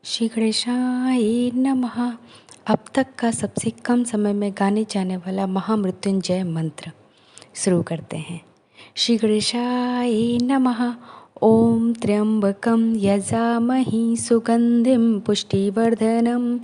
श्री गणेशाय नमः। अब तक का सबसे कम समय में गाने जाने वाला महामृत्युंजय मंत्र शुरू करते हैं। श्री गणेशाय नमः। ओम त्र्यंबकं यजामहि सुगंधिं पुष्टिवर्धनम्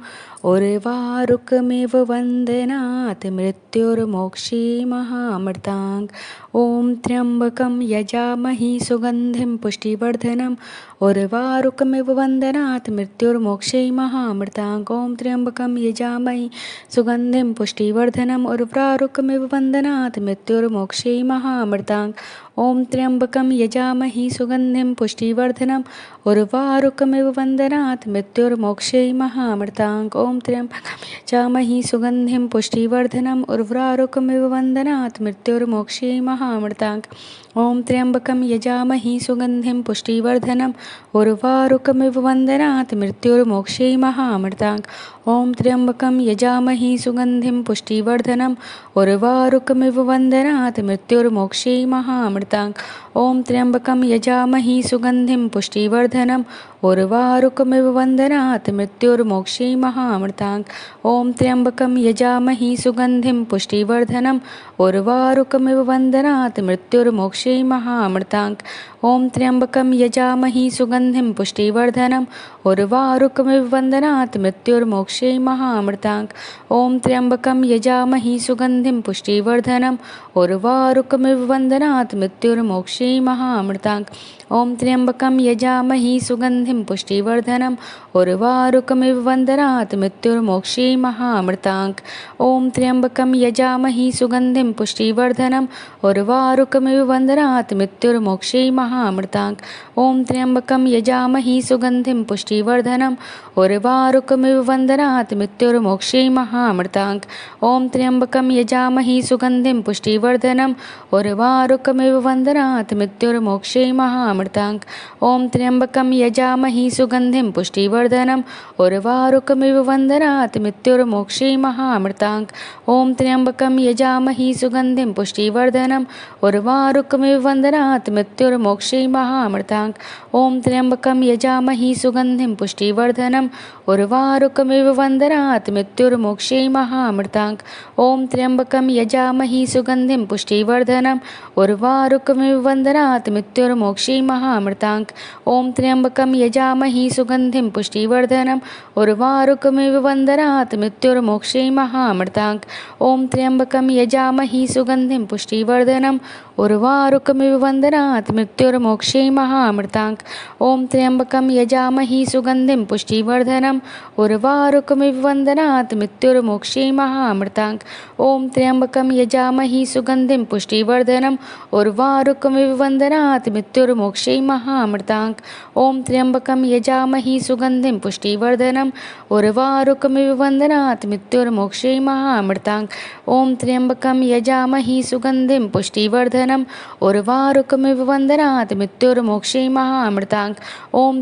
उर्वारुकमिव वन्दनात् मृत्युर्मोक्षे महामृताङ्। ओम त्र्यंबकं यजामहि सुगंधिं पुष्टिवर्धनम् उर्वारुकमिव वन्दनात् मृत्युर्मोक्षे महामृताङ्। ओम त्र्यंबकं यजामहि सुगंधिं पुष्टिवर्धनम् उर्वारुकमिव वन्दनात् मृत्युर्मोक्षे महामृताङ्। ओम त्र्यंबकं यजामहि सुगंधिं पुष्टिवर्धनम् उर्वारुकमिव वन्दनात् मृत्युर्मोक्षे महामृताङ्। ओम त्र्यंबकं यजामहि सुगंधिं पुष्टिवर्धनम् उर्वारुकमिव वन्दनात् मृत्युर्मोक्षे महामृताङ्। ओम त्र्यंबकं यजामहि सुगंधिं पुष्टिवर्धनम् उर्वारुकमिव वन्दनात् मृत्युर्मोक्षे महामृताङ्। ओम त्र्यंबकं यजामहि सुगंधिं पुष्टिवर्धनम् उर्वारुकमिव वन्दनात् मृत्युर्मोक्षे महामृताङ्। ओम त्र्यंबकं यजामहि सुगंधिं पुष्टिवर्धनम् उर्वारुकमिव वन्दनात् मृत्युर्मोक्षे महामृताङ्। ओम त्र्यंबकं यजामहि सुगंधिं पुष्टिवर्धनम् उर्वारुकमिव वन्दनात् मृत्युर्मोक्षे महामृताङ्। ओम त्र्यंबकं यजामहि सुगंधिं पुष्टिवर्धनम् उर्वारुकमिव वन्दनात् मृत्युर्मोक्षे महामृताङ्। ओम त्र्यंबकं यजामहि सुगंधिं पुष्टिवर्धनम् उर्वारुकमिव वन्दनात् मृत्युर्मोक्षे महामृताङ्। ओम त्र्यंबकं यजामहि सुगंधिं पुष्टिवर्धनम् उर्वारुकमिव वन्दनात् मृत्युर्मोक्षे महामृताङ्। ओम त्र्यंबकं यजामहि सुगंधिं पुष्टिवर्धनम् उर्वारुकमिव वन्दनात् मृत्युर्मोक्षे महामृताङ्। ओम त्र्यंबकं यजामहि सुगंधिं पुष्टिवर्धनम् उर्वारुकमिव वन्दनात् मृत्युर्मोक्षे महामृताङ्। ओम त्र्यंबकं यजामहि सुगंधिं पुष्टिवर्धनम् उर्वारुकमिव वन्दनात् मृत्युर्मोक्षे महामृताङ्। ओम त्र्यंबकं यजामहि सुगंधिं पुष्टिवर्धनम् उर्वारुकमिव वन्दनात् मृत्युर्मोक्षे महामृताङ्। ओम त्र्यंबकं यजामहि सुगंधिं पुष्टिवर्धनम् उर्वारुकमिव वन्दनात् मृत्युर्मोक्षे महामृताङ्। ओम त्र्यंबकं यजामहि सुगंधिं पुष्टिवर्धनम् उर्वारुकमिव वन्दनात् मृत्युर्मोक्षे महामृताङ्। ओम त्र्यंबकं यजामहि सुगंधिं पुष्टिवर्धनम् उर्वारुकमिव वन्दनात् मृत्युर्मोक्षे महामृताङ्। ओम त्र्यंबकं यजामहि सुगंधिं पुष्टिवर्धनम् उर्वारुकमिव वन्दनात् मृत्युर्मोक्षे महामृताङ्। ओम त्र्यंबकं यजामहि सुगंधिं पुष्टिवर्धनम् उर्वारुकमिव वन्दनात् मृत्युर्मोक्षे महामृताङ्। ओम त्र्यंबकं यजामहि सुगंधिं पुष्टिवर्धनम् उर्वारुकमिव वन्दनात् मृत्युर्मोक्षे महामृताङ्। ओम त्र्यंबकं यजामहि सुगंधिं पुष्टिवर्धनम् उर्वारुकमिव वन्दनात् मृत्युर्मोक्षे महामृताङ्। ओम त्र्यंबकं यजामहि सुगंधिं पुष्टिवर्धनम् उर्वारुकमिव वन्दनात् मृत्युर्मोक्षे महामृताङ्। ओम त्र्यंबकं यजामहि सुगंधिं पुष्टिवर्धनम् उर्वारुकमिव वन्दनात् मृत्युर्मोक्षे महामृताङ्। ओम त्र्यंबकं यजामहि सुगंधिं पुष्टिवर्धनम् उर्वारुकमिव वन्दनात् मृत्युर्मोक्षे महामृताङ्। ओम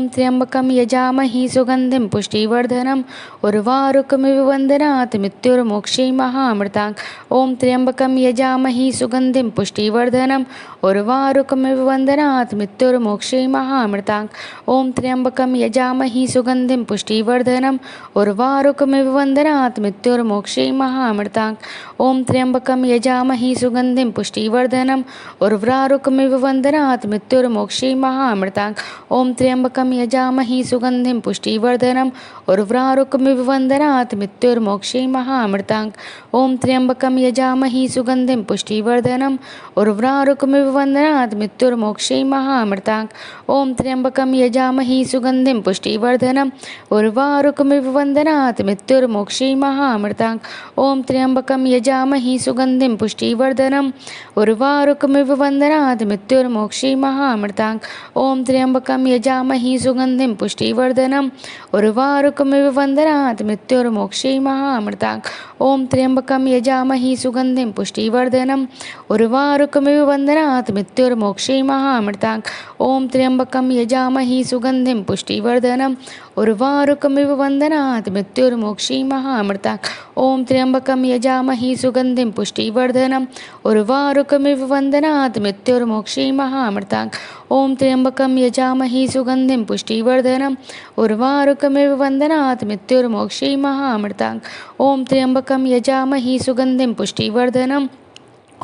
त्र्यंबकं यजामहि सुगंधिं पुष्टिवर्धनम् उर्वारुकमिव वन्दनात् मृत्युर्मोक्षे महामृताङ्। ओम त्र्यंबकं यजामहि सुगंधिं पुष्टिवर्धनम् उर्वारुकमिव वन्दनात् मृत्युर्मोक्षे महामृताङ्। ओम त्र्यंबकं यजामहि सुगंधिं पुष्टिवर्धनम् उर्वारुकमिव वन्दनात् मृत्युर्मोक्षे महामृताङ्। ओम त्र्यंबकं यजामहि सुगंधिं पुष्टिवर्धनम् उर्वारुकमिव वन्दनात् मृत्युर्मोक्षे महामृताङ्। ओम त्र्यंबकं यजामहि सुगंधिं पुष्टिवर्धनम् उर्वारुकमिव वन्दनात् मृत्युर्मोक्षे महामृताङ्। ओम त्र्यंबकं यजामहि सुगंधिं पुष्टिवर्धनम् उर्वारुकमिव वन्दनात् मृत्युर्मोक्षे महामृताङ्। ओम त्र्यंबकं यजामहि सुगंधिं पुष्टिवर्धनम् उर्वारुकमिव वन्दनात् मृत्युर्मोक्षे महामृताङ्। ओम त्र्यंबकं यजामहि सुगंधिं पुष्टिवर्धनम् उर्वारुकमिव वन्दनात् मृत्युर्मोक्षे महामृताङ्। ओम त्र्यंबकं यजामहि सुगंधिं पुष्टिवर्धनम् उर्वारुकमिव वन्दनात् मृत्युर्मोक्षे महामृताङ्। ओम त्र्यंबकं यजामहि सुगंधिं पुष्टिवर्धनम् उर्वारुकमिव वन्दनात् मृत्युर्मोक्षे महामृताङ्। ओम त्र्यंबकं यजामहि सुगंधिं पुष्टिवर्धनम् उर्वारुकमिव वन्दनात् मृत्युर्मोक्षीमहामृतात्। ॐ त्र्यम्बकं यजामहे सुगन्धिं पुष्टिवर्धनम् उर्वारुकमिव वन्दनात् मृत्युर्मोक्षीमहामृतात्। ॐ त्र्यम्बकं यजामहे सुगन्धिं पुष्टिवर्धनम् उर्वारुकमिव वन्दनात् मृत्युर्मोक्षीमहामृतात्। ॐ त्र्यम्बकं यजामहे सुगन्धिं पुष्टिवर्धनम्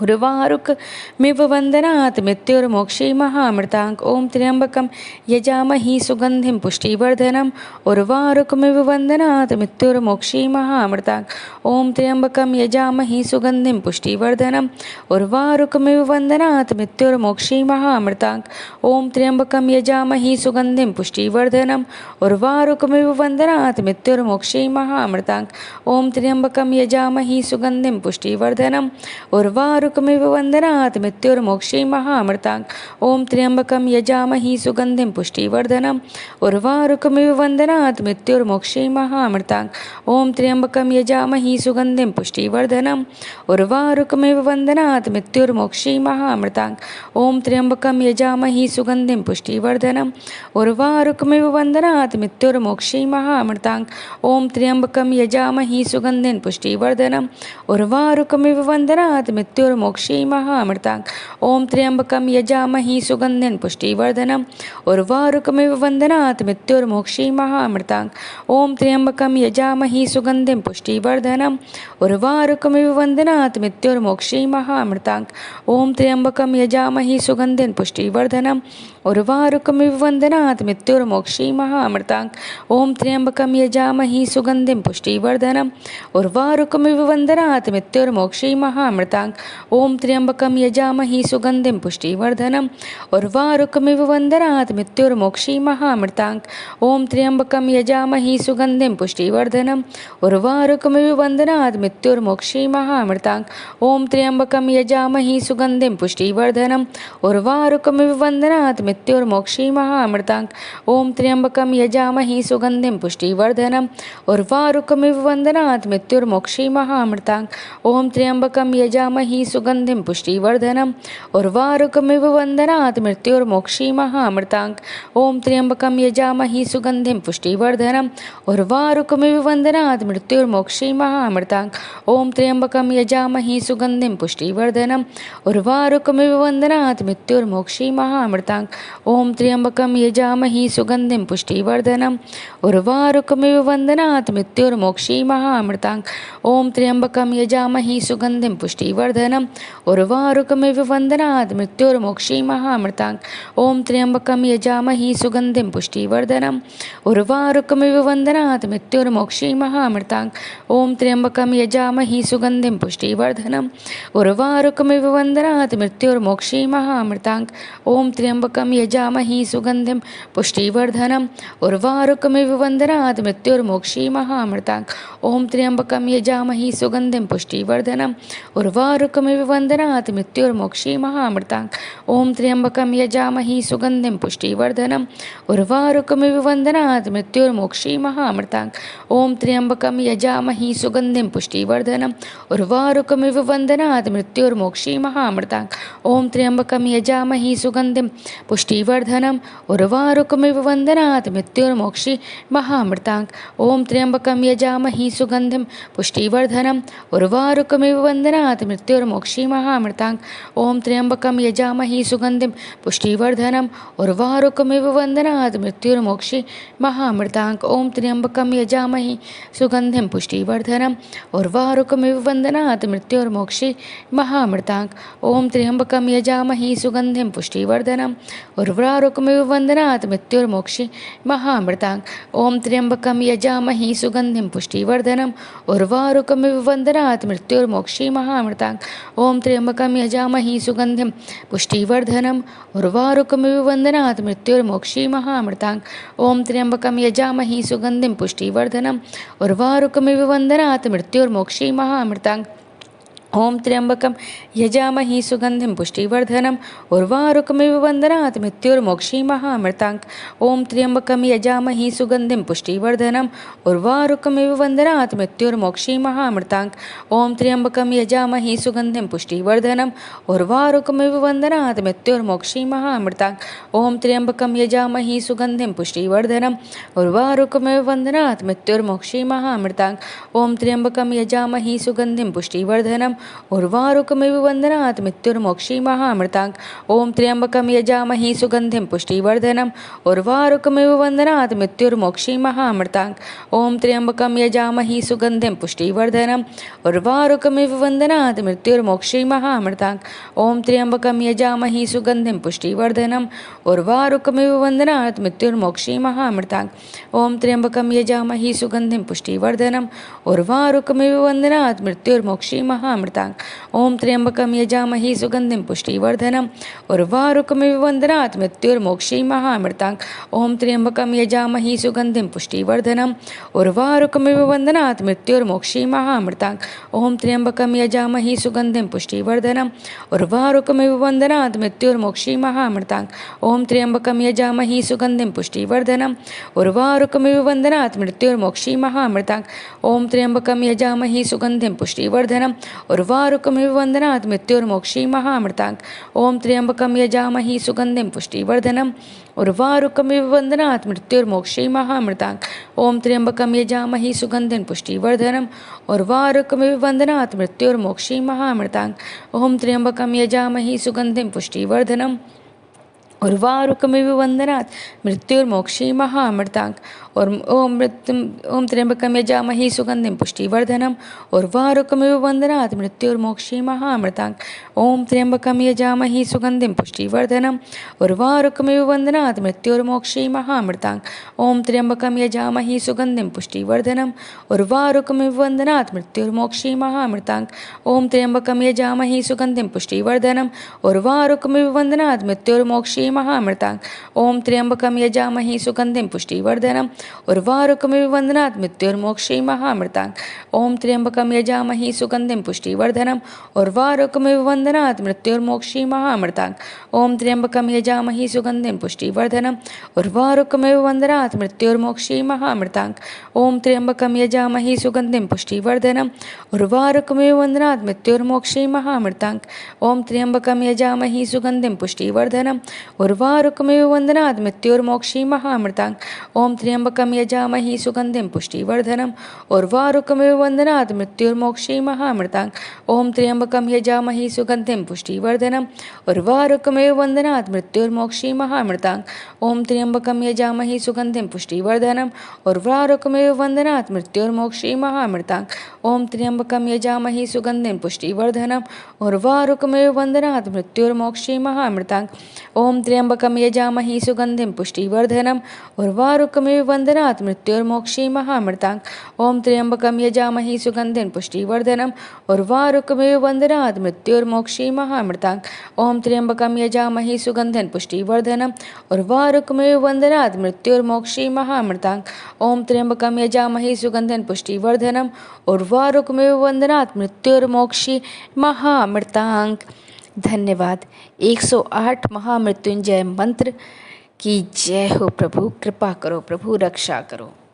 उर्वारुकमिव वन्दनात् मृत्युर्मोक्षीमहामृतात्। ॐ त्र्यम्बकं यजामहे सुगन्धिं पुष्टिवर्धनम् उर्वारुकमिव वन्दनात् मृत्युर्मोक्षीमहामृतात्। ॐ त्र्यम्बकं यजामहे सुगन्धिं पुष्टिवर्धनम् उर्वारुकमिव वन्दनात् मृत्युर्मोक्षीमहामृतात्। ॐ त्र्यम्बकं यजामहे सुगन्धिं पुष्टिवर्धनम् उर्वारुकमिव वन्दनात् मृत्युर्मोक्षीमहामृतात्। ॐ त्र्यम्बकं यजामहे सुगन्धिं पुष्टिवर्धनम् उर्वारुकमिव वन्दनात् मृत्युर्मोक्षीमहामृतात्। ॐ त्र्यम्बकं यजामहे सुगन्धिं पुष्टिवर्धनम् उर्वारुकमिव वन्दनात् मृत्युर्मोक्षीमहामृतात्। ॐ त्र्यम्बकं यजामहे सुगन्धिं पुष्टिवर्धनम् उर्वारुकमिव वन्दनात् मृत्युर्मोक्षीमहामृतात्। ॐ त्र्यम्बकं यजामहे सुगन्धिं पुष्टिवर्धनम् उर्वारुकमिव वन्दनात् मृत्युर्मोक्षीमहामृतात्। ॐ त्र्यम्बकं यजामहे सुगन्धिं पुष्टिवर्धनम् उर्वारुकमिव वन्दनात् मृत्युर्मोक्षीमहामृतात्। ॐ त्र्यम्बकं यजामहे सुगन्धिं पुष्टिवर्धनम् उर्वारुकमिव वन्दनात् मृत्युर्मोक्षीमहामृतात्। ॐ त्र्यम्बकं यजामहे सुगन्धिं पुष्टिवर्धनम् उर्वारुकमिव वन्दनात् मृत्युर्मोक्षीमहामृतात्। ॐ त्र्यम्बकं यजामहे सुगन्धिं पुष्टिवर्धनम् उर्वारुकमिव वन्दनात् मृत्युर्मोक्षीमहामृतात्। ॐ त्र्यम्बकं यजामहे सुगन्धिं पुष्टिवर्धनम् उर्वारुकमिव वन्दनात् मृत्युर्मोक्षीमहामृतात्। ॐ त्र्यम्बकं यजामहे सुगन्धिं पुष्टिवर्धनम् उर्वारुकमिव वन्दनात् मृत्युर्मोक्षीमहामृतात्। ॐ त्र्यम्बकं यजामहे सुगन्धिं पुष्टिवर्धनम् उर्वारुकमिव वन्दनात् मृत्युर्मोक्षीमहामृतात्। ॐ त्र्यम्बकं यजामहे सुगन्धिं पुष्टिवर्धनम् उर्वारुकमिव वन्दनात् मृत्युर्मोक्षीमहामृतात्। ॐ त्र्यम्बकं यजामहे सुगन्धिं पुष्टिवर्धनम् उर्वारुकमिव वन्दनात् मृत्युर्मोक्षीमहामृतात्। ॐ त्र्यम्बकं यजामहे सुगन्धिं पुष्टिवर्धनम् उर्वारुकमिव वन्दनात् मृत्युर्मोक्षीमहामृतात्। ॐ त्र्यम्बकं यजामहे सुगन्धिं पुष्टिवर्धनम् उर्वारुकमिव वन्दनात् मृत्युर्मोक्षीमहामृतात्। ॐ त्र्यम्बकं यजामहे सुगन्धिं पुष्टिवर्धनम् उर्वारुकमिव वन्दनात् मृत्युर्मोक्षीमहामृतात्। ॐ त्र्यम्बकं यजामहे सुगन्धिं पुष्टिवर्धनम् उर्वारुकमिव वन्दनात् मृत्युर्मोक्षीमहामृतात्। ॐ त्र्यम्बकं यजामहे सुगन्धिं पुष्टिवर्धनम् उर्वारुकमिव वन्दनात् मृत्युर्मोक्षीमहामृतात्। ॐ त्र्यम्बकं यजामहे सुगन्धिं पुष्टिवर्धनम् उर्वारुकमिव वन्दनात् मृत्युर्मोक्षीमहामृतात्। ॐ त्र्यम्बकं यजामहे सुगन्धिं पुष्टिवर्धनम् उर्वारुकमिव वन्दनात् मृत्युर्मोक्षीमहामृतात्। ॐ त्र्यम्बकं यजामहे सुगन्धिं पुष्टिवर्धनम् उर्वारुकमिव वन्दनात् मृत्युर्मोक्षीमहामृतात्। ॐ त्र्यम्बकं यजामहे सुगन्धिं पुष्टिवर्धनम् उर्वारुकमिव वन्दनात् मृत्युर्मोक्षीमहामृतात्। ॐ त्र्यम्बकं यजामहे सुगन्धिं पुष्टिवर्धनम् उर्वारुकमिव वन्दनात् मृत्युर्मोक्षीमहामृतात्। ॐ त्र्यम्बकं यजामहे सुगन्धिं पुष्टिवर्धनम् उर्वारुकमिव वन्दनात् मृत्युर्मोक्षीमहामृतात्। ॐ त्र्यम्बकं यजामहे सुगन्धिं पुष्टिवर्धनम् उर्वारुकमिव वन्दनात् मृत्युर्मोक्षीमहामृतात्। ॐ त्र्यम्बकं यजामहे सुगन्धिं पुष्टिवर्धनम् उर्वारुकमिव वन्दनात् मृत्युर्मोक्षीमहामृतात्। ॐ त्र्यम्बकं यजामहे सुगन्धिं पुष्टिवर्धनम् उर्वारुकमिव वन्दनात् मृत्युर्मोक्षीमहामृतात्। ॐ त्र्यम्बकं यजामहे सुगन्धिं पुष्टिवर्धनम् उर्वारुकमिव वन्दनात् मृत्युर्मोक्षीमहामृतात्। ॐ त्र्यम्बकं यजामहे सुगन्धिं पुष्टिवर्धनम् उर्वारुकमिव वन्दनात् मृत्युर्मोक्षीमहामृतात्। ॐ त्र्यम्बकं यजामहे सुगन्धिं पुष्टिवर्धनम् उर्वारुकमिव वन्दनात् मृत्युर्मोक्षीमहामृतात्। ॐ त्र्यम्बकं यजामहे सुगन्धिं पुष्टिवर्धनम् उर्वारुकमिव वन्दनात् मृत्युर्मोक्षीमहामृतात्। ॐ त्र्यम्बकं यजामहे सुगन्धिं पुष्टिवर्धनम् उर्वारुकमिव वन्दनात् मृत्युर्मोक्षीमहामृतात्। ओम त्र्यंबकं यजामहे सुगंधिं पुष्टिवर्धनम् उर्वारुकमिव वन्दनात् मृत्युर्मोक्षीमहामृताङ्। ओम त्र्यंबकं यजामहे सुगंधिं पुष्टिवर्धनम् उर्वारुकमिव वन्दनात् मृत्युर्मोक्षीमहामृताङ्। ओम त्र्यंबकं यजामहे सुगंधिं पुष्टिवर्धनम् उर्वारुकमिव वन्दनात् मृत्युर्मोक्षीमहामृताङ्। ओम त्र्यंबकं यजामहे सुगंधिं पुष्टिवर्धनम् उर्वारुकमिव वन्दनात् मृत्युर्मोक्षीमहामृताङ्। ओम त्र्यंबकं यजामहे सुगंधिं पुष्टिवर्धनम् उर्वारुकमिव वन्दनात् मृत्युर्मोक्षीमहामृताङ्। ओम त्र्यंबकं यजामहे सुगंधिं पुष्टिवर्धनम् उर्वारुकमिव वन्दनात् मृत्युर्मोक्षीमहामृताङ्। ओम त्र्यंबकं यजामहे सुगंधिं पुष्टिवर्धनम् उर्वारुकमिव वन्दनात् मृत्युर्मोक्षीमहामृताङ्। ओम त्र्यंबकं यजामहे सुगंधिं पुष्टिवर्धनम् उर्वारुकमिव वन्दनात् मृत्युर्मोक्षीमहामृताङ्। ओम त्र्यंबकं यजामहे सुगंधिं पुष्टिवर्धनम् उर्वारुकमिव वन्दनात् मृत्युर्मोक्षीमहामृताङ्। ओम त्र्यंबकं यजामहे सुगंधिं पुष्टिवर्धनम् उर्वारुकमिव वन्दनात् मृत्युर्मोक्षीमहामृताङ्। ओम त्र्यंबकं यजामहे सुगंधिं पुष्टिवर्धनम् उर्वारुकमिव वन्दनात् मृत्युर्मोक्षीमहामृताङ्। ओम त्र्यंबकं यजामहे सुगंधिं पुष्टिवर्धनम् उर्वारुकमिव वन्दनात् मृत्युर्मोक्षीमहामृताङ्। ओम त्र्यंबकं यजामहे सुगंधिं पुष्टिवर्धनम् उर्वारुकमिव वन्दनात् मृत्युर्मोक्षीमहामृताङ्। ओम त्र्यंबकं यजामहे सुगंधिं पुष्टिवर्धनम् उर्वारुकमिव वन्दनात् मृत्युर्मोक्षीमहामृताङ्। ओम त्र्यंबकं यजामहे सुगंधिं पुष्टिवर्धनम् उर्वारुकमिव वन्दनात् मृत्युर्मोक्षीमहामृताङ्। ओम त्र्यंबकं यजामहे सुगंधिं पुष्टिवर्धनम् उर्वारुकमिव वन्दनात् मृत्युर्मोक्षीमहामृताङ्। ओम त्र्यंबकं यजामहे सुगंधिं पुष्टिवर्धनम् उर्वारुकमिव वन्दनात् मृत्युर्मोक्षीमहामृताङ्। ओम त्र्यंबकं यजामहे सुगंधिं पुष्टिवर्धनम् उर्वारुकमिव वन्दनात् मृत्युर्मोक्षीमहामृताङ्। ओम त्र्यंबकं यजामहे सुगंधिं पुष्टिवर्धनम् उर्वारुकमिव वन्दनात् मृत्युर्मोक्षीमहामृताङ्। ओम त्र्यंबकं यजामहे सुगंधिं पुष्टिवर्धनम् उर्वारुकमिव वन्दनात् मृत्युर्मोक्षीमहामृताङ्। ओम त्र्यंबकं यजामहे सुगंधिं पुष्टिवर्धनम् उर्वारुकमिव वन्दनात् मृत्युर्मोक्षीमहामृताङ्। ओम त्र्यंबकं यजामहे सुगंधिं पुष्टिवर्धनम् उर्वारुकमिव वन्दनात् मृत्युर्मोक्षीमहामृताङ्। ओम त्र्यंबकं यजामहे सुगंधिं पुष्टिवर्धनम् उर्वारुकमिव वन्दनात् मृत्युर्मोक्षीमहामृताङ्। ओम त्र्यंबकं यजामहे सुगंधिं पुष्टिवर्धनम् उर्वारुकमिव वन्दनात् मृत्युर्मोक्षीमहामृताङ्। ओम त्र्यंबकं यजामहे सुगंधिं पुष्टिवर्धनम् उर्वारुकमिव वन्दनात् मृत्युर्मोक्षीमहामृताङ्। ओम त्र्यंबकं यजामहे सुगंधिं पुष्टिवर्धनम् उर्वारुकमिव वन्दनात् मृत्युर्मोक्षीमहामृताङ्। ओम त्र्यंबकं यजामहे सुगंधिं पुष्टिवर्धनम् उर्वारुकमिव वन्दनात् मृत्युर्मोक्षीमहामृताङ्। ओम त्र्यंबकं यजामहे सुगंधिं पुष्टिवर्धनम् उर्वारुकमिव वन्दनात् मृत्युर्मोक्षीमहामृताङ्। ओम त्र्यंबकं यजामहे सुगंधिं पुष्टिवर्धनम् उर्वारुकमिव वन्दनात् मृत्युर्मोक्षीमहामृताङ्। ओम त्र्यंबकं यजामहे सुगंधिं पुष्टिवर्धनम् उर्वारुकमिव वन्दनात् मृत्युर्मोक्षीमहामृताङ्। ओम त्र्यंबकं यजामहे सुगंधिं पुष्टिवर्धनम् उर्वारुकमिव वन्दनात् मृत्युर्मोक्षीमहामृताङ्। ओम त्र्यंबकं यजामहे सुगंधिं पुष्टिवर्धनम् उर्वारुकमिव वन्दनात् मृत्युर्मोक्षीमहामृताङ्। ओम त्र्यंबकं यजामहे सुगंधिं पुष्टिवर्धनम् उर्वारुकमिव वन्दनात् मृत्युर्मोक्षीमहामृताङ्। ओम त्र्यंबकं यजामहे सुगंधिं पुष्टिवर्धनम् उर्वारुकमिव वन्दनात् मृत्युर्मोक्षीमहामृताङ्। धन्यवाद। 108 महामृत्युंजय मंत्र की जय हो। प्रभु कृपा करो, प्रभु रक्षा करो।